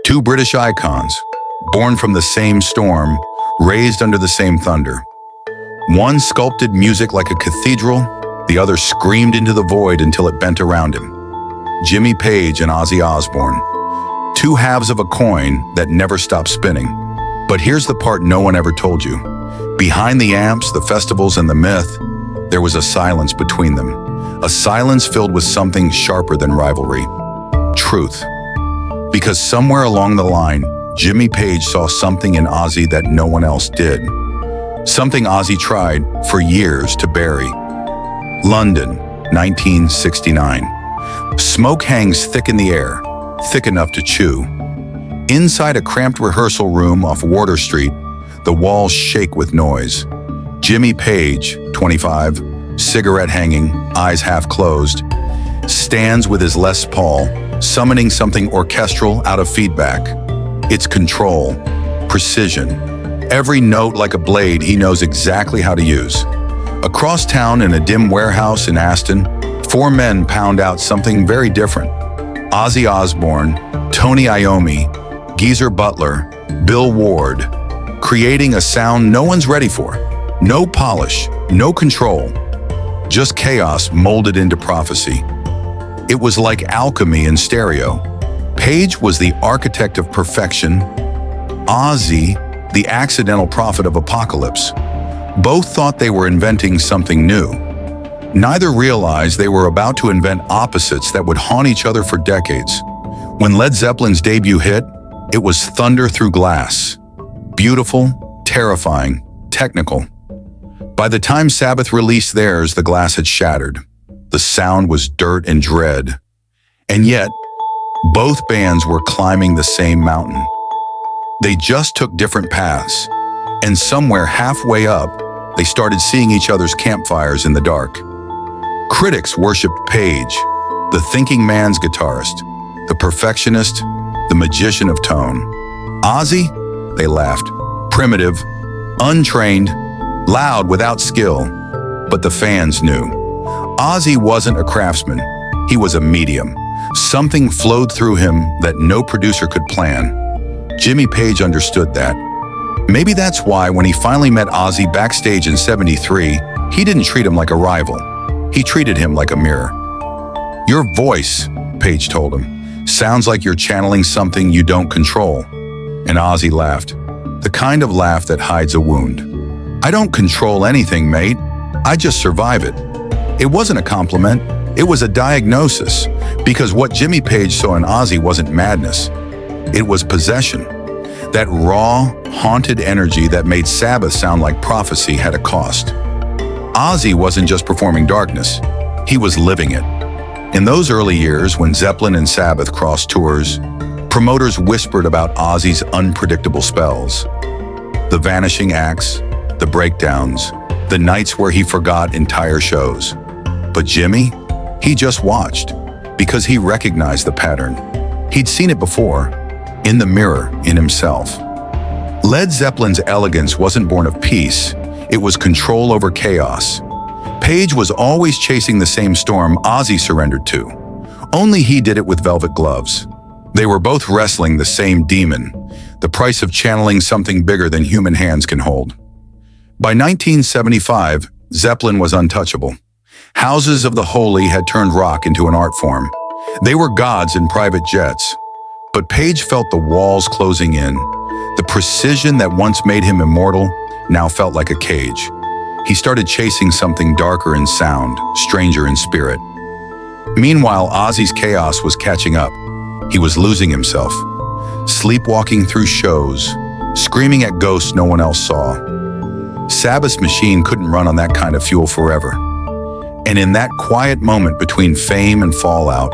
Two British icons, born from the same storm, raised under the same thunder. One sculpted music like a cathedral, the other screamed into the void until it bent around him. Jimmy Page and Ozzy Osbourne, two halves of a coin that never stopped spinning. But here's the part no one ever told you. Behind the amps, the festivals, and the myth, there was a silence between them. A silence filled with something sharper than rivalry. Truth. Because somewhere along the line, Jimmy Page saw something in Ozzy that no one else did. Something Ozzy tried for years to bury. London, 1969. Smoke hangs thick in the air, thick enough to chew. Inside a cramped rehearsal room off Wardour Street, the walls shake with noise. Jimmy Page, 25, cigarette hanging, eyes half closed, stands with his Les Paul, summoning something orchestral out of feedback. It's control, precision. Every note like a blade he knows exactly how to use. Across town in a dim warehouse in Aston, four men pound out something very different. Ozzy Osbourne, Tony Iommi, Geezer Butler, Bill Ward, creating a sound no one's ready for. No polish, no control, just chaos molded into prophecy. It was like alchemy in stereo. Page was the architect of perfection, Ozzy, the accidental prophet of apocalypse. Both thought they were inventing something new. Neither realized they were about to invent opposites that would haunt each other for decades. When Led Zeppelin's debut hit, it was thunder through glass. Beautiful, terrifying, technical. By the time Sabbath released theirs, the glass had shattered. The sound was dirt and dread. And yet, both bands were climbing the same mountain. They just took different paths. And somewhere halfway up, they started seeing each other's campfires in the dark. Critics worshipped Page, the thinking man's guitarist, the perfectionist, the magician of tone. Ozzy? They laughed. Primitive, untrained, loud without skill. But the fans knew. Ozzy wasn't a craftsman. He was a medium. Something flowed through him that no producer could plan. Jimmy Page understood that. Maybe that's why when he finally met Ozzy backstage in '73, he didn't treat him like a rival. He treated him like a mirror. Your voice, Page told him, sounds like you're channeling something you don't control. And Ozzy laughed, the kind of laugh that hides a wound. I don't control anything, mate. I just survive it. It wasn't a compliment. It was a diagnosis, because what Jimmy Page saw in Ozzy wasn't madness. It was possession. That raw, haunted energy that made Sabbath sound like prophecy had a cost. Ozzy wasn't just performing darkness. He was living it. In those early years, when Zeppelin and Sabbath crossed tours, promoters whispered about Ozzy's unpredictable spells. The vanishing acts, the breakdowns, the nights where he forgot entire shows. But Jimmy? He just watched, because he recognized the pattern. He'd seen it before, in the mirror, in himself. Led Zeppelin's elegance wasn't born of peace, it was control over chaos. Page was always chasing the same storm Ozzy surrendered to. Only he did it with velvet gloves. They were both wrestling the same demon, the price of channeling something bigger than human hands can hold. By 1975, Zeppelin was untouchable. Houses of the holy had turned rock into an art form. They were gods in private jets. But Page felt the walls closing in. The precision that once made him immortal now felt like a cage. He started chasing something darker in sound, stranger in spirit. Meanwhile, Ozzy's chaos was catching up. He was losing himself, sleepwalking through shows, screaming at ghosts no one else saw. Sabbath's machine couldn't run on that kind of fuel forever. And in that quiet moment between fame and fallout,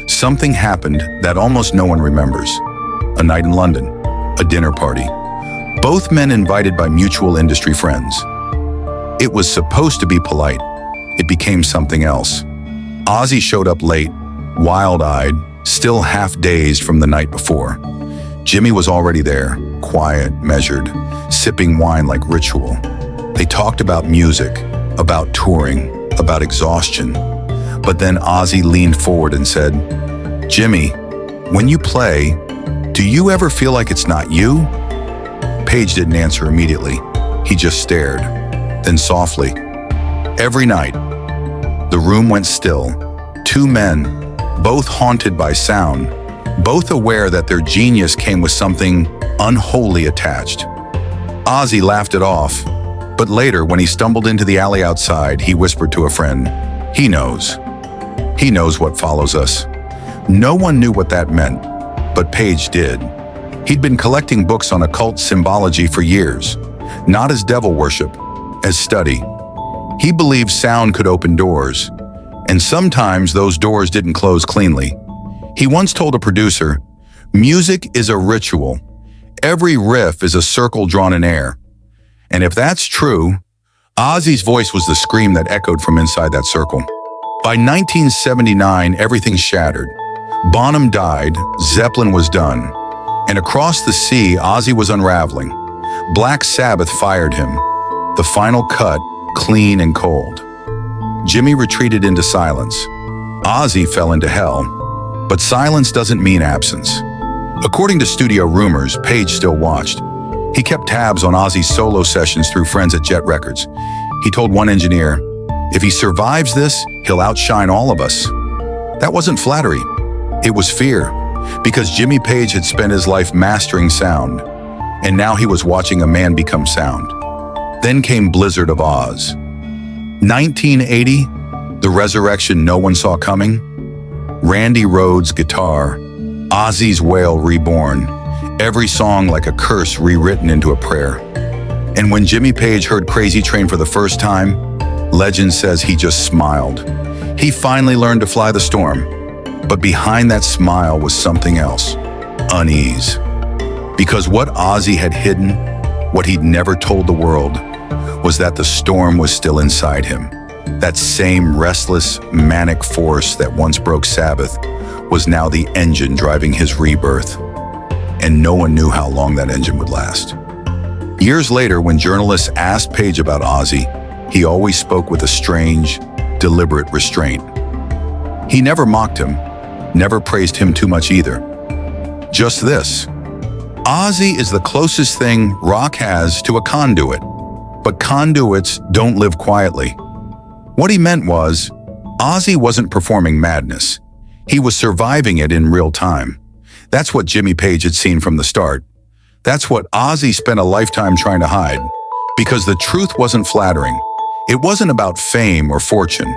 something happened that almost no one remembers. A night in London, a dinner party. Both men invited by mutual industry friends. It was supposed to be polite. It became something else. Ozzy showed up late, wild-eyed, still half-dazed from the night before. Jimmy was already there, quiet, measured, sipping wine like ritual. They talked about music, about touring, about exhaustion. But then Ozzy leaned forward and said, "Jimmy, when you play, "Do you ever feel like it's not you?" Page didn't answer immediately. He just stared. Then softly, every night, the room went still. Two men, both haunted by sound, both aware that their genius came with something unholy attached. Ozzy laughed it off, but later, when he stumbled into the alley outside, he whispered to a friend, He knows. He knows what follows us." No one knew what that meant, but Page did. He'd been collecting books on occult symbology for years, not as devil worship, as study. He believed sound could open doors, and sometimes those doors didn't close cleanly. He once told a producer, "Music is a ritual. Every riff is a circle drawn in air." And if that's true, Ozzy's voice was the scream that echoed from inside that circle. By 1979, everything shattered. Bonham died, Zeppelin was done. And across the sea, Ozzy was unraveling. Black Sabbath fired him. The final cut, clean and cold. Jimmy retreated into silence. Ozzy fell into hell. But silence doesn't mean absence. According to studio rumors, Page still watched. He kept tabs on Ozzy's solo sessions through friends at Jet Records. He told one engineer, "If he survives this, he'll outshine all of us." That wasn't flattery. It was fear, because Jimmy Page had spent his life mastering sound, and now he was watching a man become sound. Then came Blizzard of Oz. 1980, the resurrection no one saw coming. Randy Rhoads' guitar, Ozzy's wail reborn, every song like a curse rewritten into a prayer. And when Jimmy Page heard Crazy Train for the first time, legend says he just smiled. He finally learned to fly the storm. But behind that smile was something else, unease. Because what Ozzy had hidden, what he'd never told the world, was that the storm was still inside him. That same restless, manic force that once broke Sabbath was now the engine driving his rebirth. And no one knew how long that engine would last. Years later, when journalists asked Page about Ozzy, he always spoke with a strange, deliberate restraint. He never mocked him, never praised him too much either. Just this: Ozzy is the closest thing rock has to a conduit, but conduits don't live quietly. What he meant was, Ozzy wasn't performing madness. He was surviving it in real time. That's what Jimmy Page had seen from the start. That's what Ozzy spent a lifetime trying to hide, because the truth wasn't flattering. It wasn't about fame or fortune.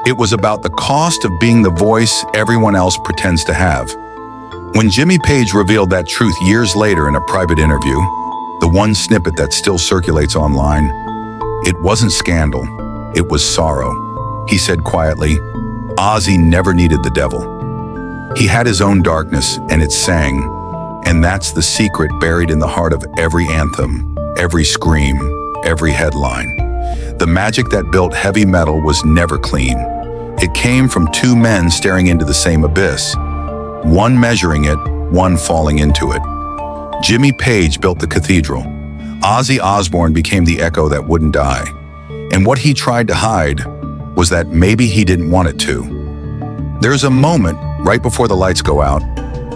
It was about the cost of being the voice everyone else pretends to have. When Jimmy Page revealed that truth years later in a private interview, the one snippet that still circulates online, it wasn't scandal, it was sorrow. He said quietly, Ozzy never needed the devil. He had his own darkness, and it sang, and that's the secret buried in the heart of every anthem, every scream, every headline. The magic that built heavy metal was never clean. It came from two men staring into the same abyss, one measuring it, one falling into it. Jimmy Page built the cathedral. Ozzy Osbourne became the echo that wouldn't die. And what he tried to hide was that maybe he didn't want it to. There's a moment right before the lights go out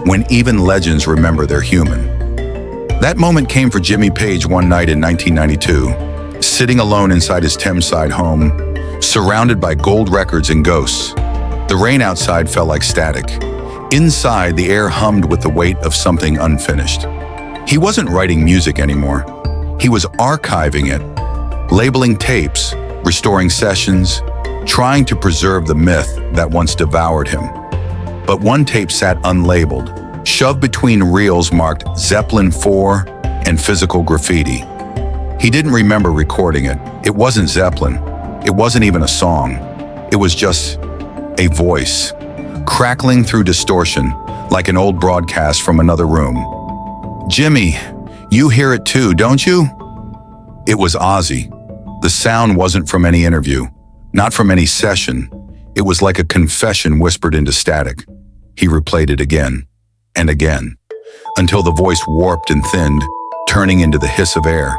when even legends remember they're human. That moment came for Jimmy Page one night in 1992, sitting alone inside his Thameside home, surrounded by gold records and ghosts. The rain outside felt like static. Inside, the air hummed with the weight of something unfinished. He wasn't writing music anymore. He was archiving it, labeling tapes, restoring sessions, trying to preserve the myth that once devoured him. But one tape sat unlabeled, shoved between reels marked Zeppelin 4 and physical graffiti. He didn't remember recording it. It wasn't Zeppelin. It wasn't even a song. It was just a voice, crackling through distortion like an old broadcast from another room. "Jimmy, you hear it too, don't you?" It was Ozzy. The sound wasn't from any interview, not from any session. It was like a confession whispered into static. He replayed it again and again, until the voice warped and thinned, turning into the hiss of air.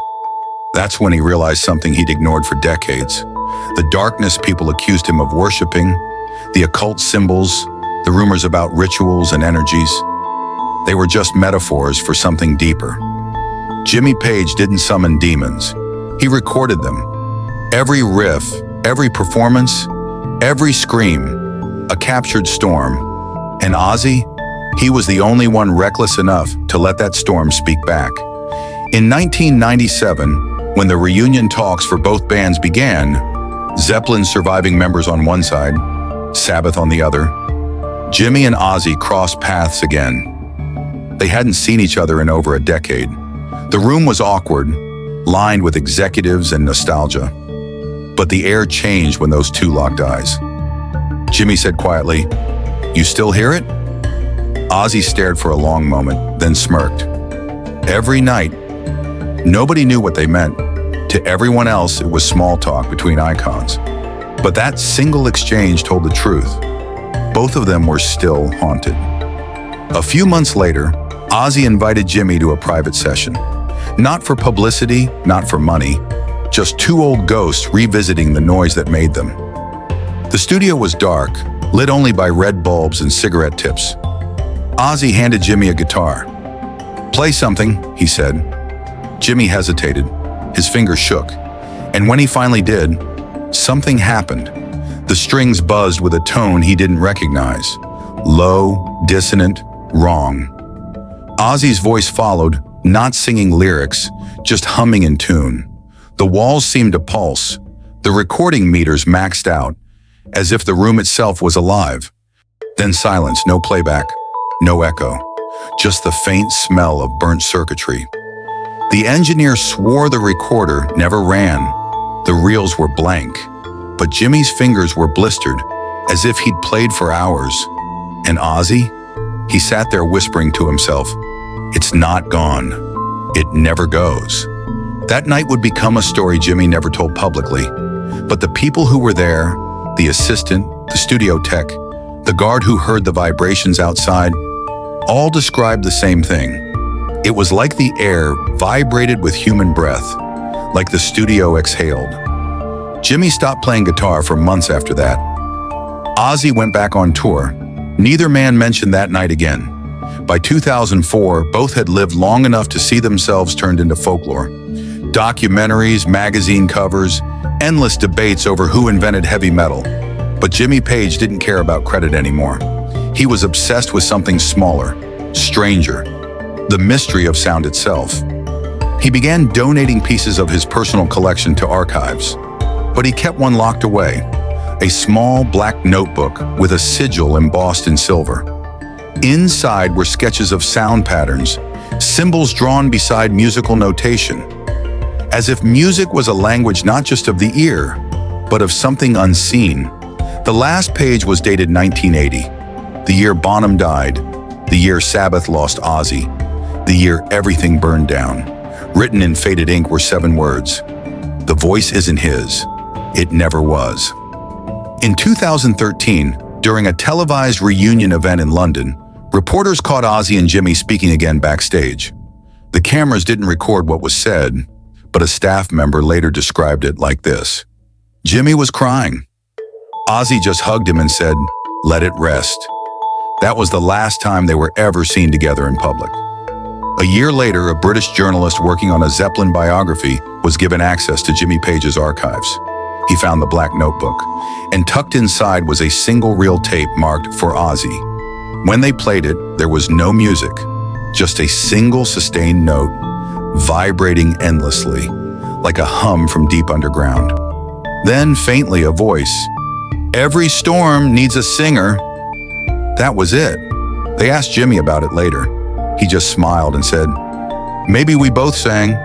That's when he realized something he'd ignored for decades. The darkness people accused him of worshiping, the occult symbols, the rumors about rituals and energies. They were just metaphors for something deeper. Jimmy Page didn't summon demons. He recorded them. Every riff, every performance, every scream, a captured storm. And Ozzy? He was the only one reckless enough to let that storm speak back. In 1997, when the reunion talks for both bands began, Zeppelin's surviving members on one side, Sabbath on the other, Jimmy and Ozzy crossed paths again. They hadn't seen each other in over a decade. The room was awkward, lined with executives and nostalgia. But the air changed when those two locked eyes. Jimmy said quietly, "You still hear it?" Ozzy stared for a long moment, then smirked. Every night, nobody knew what they meant. To everyone else, it was small talk between icons. But that single exchange told the truth. Both of them were still haunted. A few months later, Ozzy invited Jimmy to a private session. Not for publicity, not for money, just two old ghosts revisiting the noise that made them. The studio was dark, lit only by red bulbs and cigarette tips. Ozzy handed Jimmy a guitar. "Play something," he said. Jimmy hesitated. His fingers shook. And when he finally did, something happened. The strings buzzed with a tone he didn't recognize. Low, dissonant, wrong. Ozzy's voice followed, not singing lyrics, just humming in tune. The walls seemed to pulse. The recording meters maxed out, as if the room itself was alive. Then silence, no playback, no echo, just the faint smell of burnt circuitry. The engineer swore the recorder never ran. The reels were blank, but Jimmy's fingers were blistered, as if he'd played for hours. And Ozzy? He sat there whispering to himself, "It's not gone. It never goes." That night would become a story Jimmy never told publicly, but the people who were there, the assistant, the studio tech, the guard who heard the vibrations outside, all described the same thing. It was like the air vibrated with human breath, like the studio exhaled. Jimmy stopped playing guitar for months after that. Ozzy went back on tour. Neither man mentioned that night again. By 2004, both had lived long enough to see themselves turned into folklore. Documentaries, magazine covers, endless debates over who invented heavy metal. But Jimmy Page didn't care about credit anymore. He was obsessed with something smaller, stranger, the mystery of sound itself. He began donating pieces of his personal collection to archives, but he kept one locked away, a small black notebook with a sigil embossed in silver. Inside were sketches of sound patterns, symbols drawn beside musical notation, as if music was a language not just of the ear, but of something unseen. The last page was dated 1980, the year Bonham died, the year Sabbath lost Ozzy, the year everything burned down. Written in faded ink were 7 words. The voice isn't his. It never was. In 2013, during a televised reunion event in London, reporters caught Ozzy and Jimmy speaking again backstage. The cameras didn't record what was said, but a staff member later described it like this. Jimmy was crying. Ozzy just hugged him and said, "Let it rest." That was the last time they were ever seen together in public. A year later, a British journalist working on a Zeppelin biography was given access to Jimmy Page's archives. He found the black notebook, and tucked inside was a single reel tape marked for Ozzy. When they played it, there was no music, just a single sustained note, vibrating endlessly, like a hum from deep underground. Then, faintly, a voice. "Every storm needs a singer." That was it. They asked Jimmy about it later. He just smiled and said, "Maybe we both sang."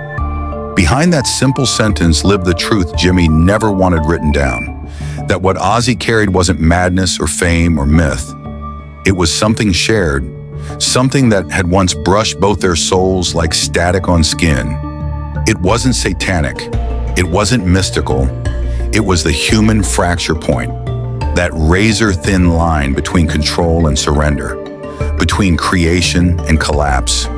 Behind that simple sentence lived the truth Jimmy never wanted written down, that what Ozzy carried wasn't madness or fame or myth. It was something shared, something that had once brushed both their souls like static on skin. It wasn't satanic. It wasn't mystical. It was the human fracture point, that razor-thin line between control and surrender, between creation and collapse.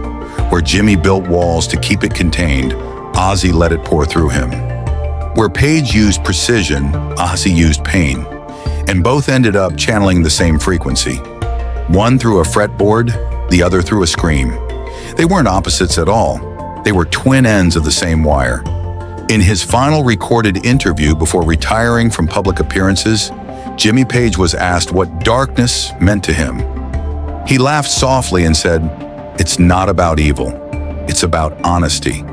Where Jimmy built walls to keep it contained, Ozzy let it pour through him. Where Page used precision, Ozzy used pain, and both ended up channeling the same frequency. One through a fretboard, the other through a scream. They weren't opposites at all. They were twin ends of the same wire. In his final recorded interview before retiring from public appearances, Jimmy Page was asked what darkness meant to him. He laughed softly and said, "It's not about evil. It's about honesty.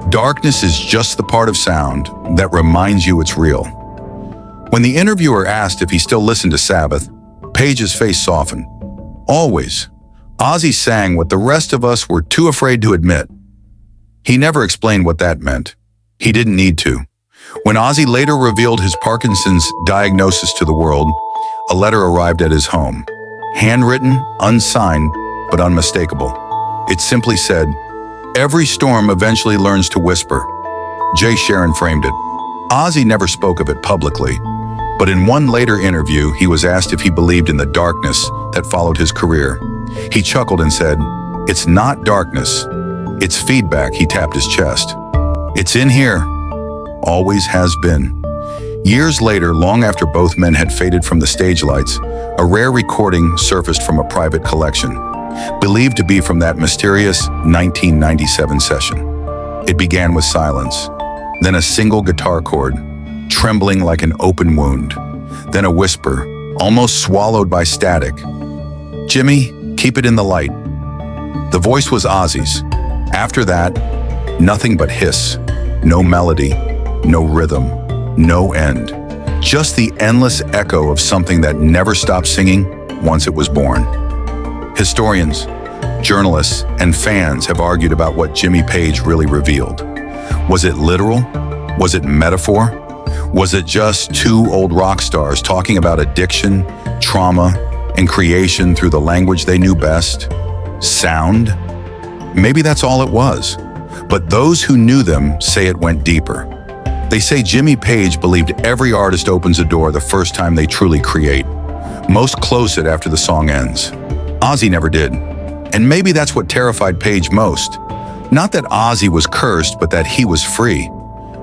Darkness is just the part of sound that reminds you it's real." When the interviewer asked if he still listened to Sabbath, Page's face softened. "Always. Ozzy sang what the rest of us were too afraid to admit." He never explained what that meant. He didn't need to. When Ozzy later revealed his Parkinson's diagnosis to the world, a letter arrived at his home. Handwritten, unsigned, but unmistakable. It simply said, "Every storm eventually learns to whisper." Jay Sharon framed it. Ozzy never spoke of it publicly, but in one later interview, he was asked if he believed in the darkness that followed his career. He chuckled and said, "It's not darkness. It's feedback." He tapped his chest. "It's in here. Always has been." Years later, long after both men had faded from the stage lights, a rare recording surfaced from a private collection, believed to be from that mysterious 1997 session. It began with silence, then a single guitar chord, trembling like an open wound, then a whisper, almost swallowed by static. "Jimmy, keep it in the light." The voice was Ozzy's. After that, nothing but hiss, no melody, no rhythm, no end. Just the endless echo of something that never stopped singing once it was born. Historians, journalists, and fans have argued about what Jimmy Page really revealed. Was it literal? Was it metaphor? Was it just two old rock stars talking about addiction, trauma, and creation through the language they knew best? Sound? Maybe that's all it was. But those who knew them say it went deeper. They say Jimmy Page believed every artist opens a door the first time they truly create. Most close it after the song ends. Ozzy never did. And maybe that's what terrified Page most. Not that Ozzy was cursed, but that he was free.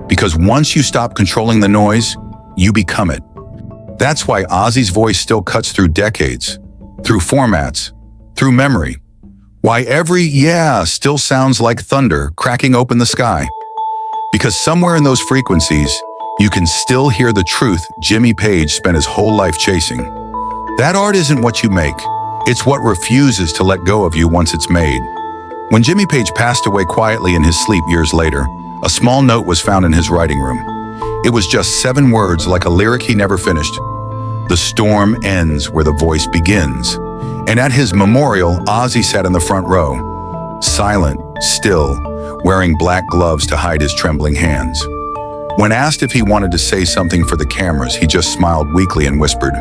Because once you stop controlling the noise, you become it. That's why Ozzy's voice still cuts through decades, through formats, through memory. Why every "yeah" still sounds like thunder cracking open the sky. Because somewhere in those frequencies, you can still hear the truth Jimmy Page spent his whole life chasing. That art isn't what you make. It's what refuses to let go of you once it's made. When Jimmy Page passed away quietly in his sleep years later, a small note was found in his writing room. It was just 7 words like a lyric he never finished. "The storm ends where the voice begins." And at his memorial, Ozzy sat in the front row, silent, still, wearing black gloves to hide his trembling hands. When asked if he wanted to say something for the cameras, he just smiled weakly and whispered,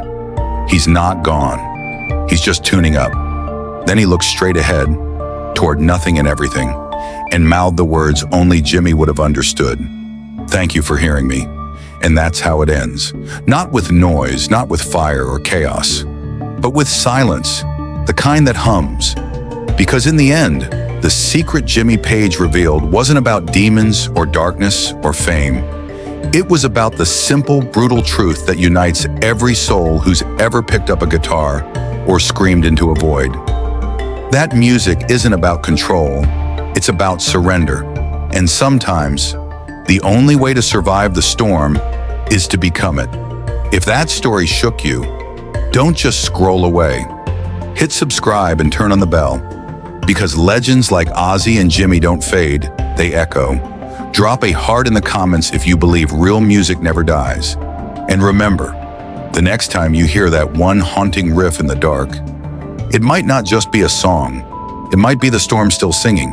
"He's not gone. He's just tuning up." Then he looked straight ahead, toward nothing and everything, and mouthed the words only Jimmy would have understood. "Thank you for hearing me." And that's how it ends. Not with noise, not with fire or chaos, but with silence, the kind that hums. Because in the end, the secret Jimmy Page revealed wasn't about demons or darkness or fame. It was about the simple, brutal truth that unites every soul who's ever picked up a guitar or screamed into a void. That music isn't about control, it's about surrender. And sometimes, the only way to survive the storm is to become it. If that story shook you, don't just scroll away. Hit subscribe and turn on the bell. Because legends like Ozzy and Jimmy don't fade, they echo. Drop a heart in the comments if you believe real music never dies. And remember, the next time you hear that one haunting riff in the dark, it might not just be a song, it might be the storm still singing.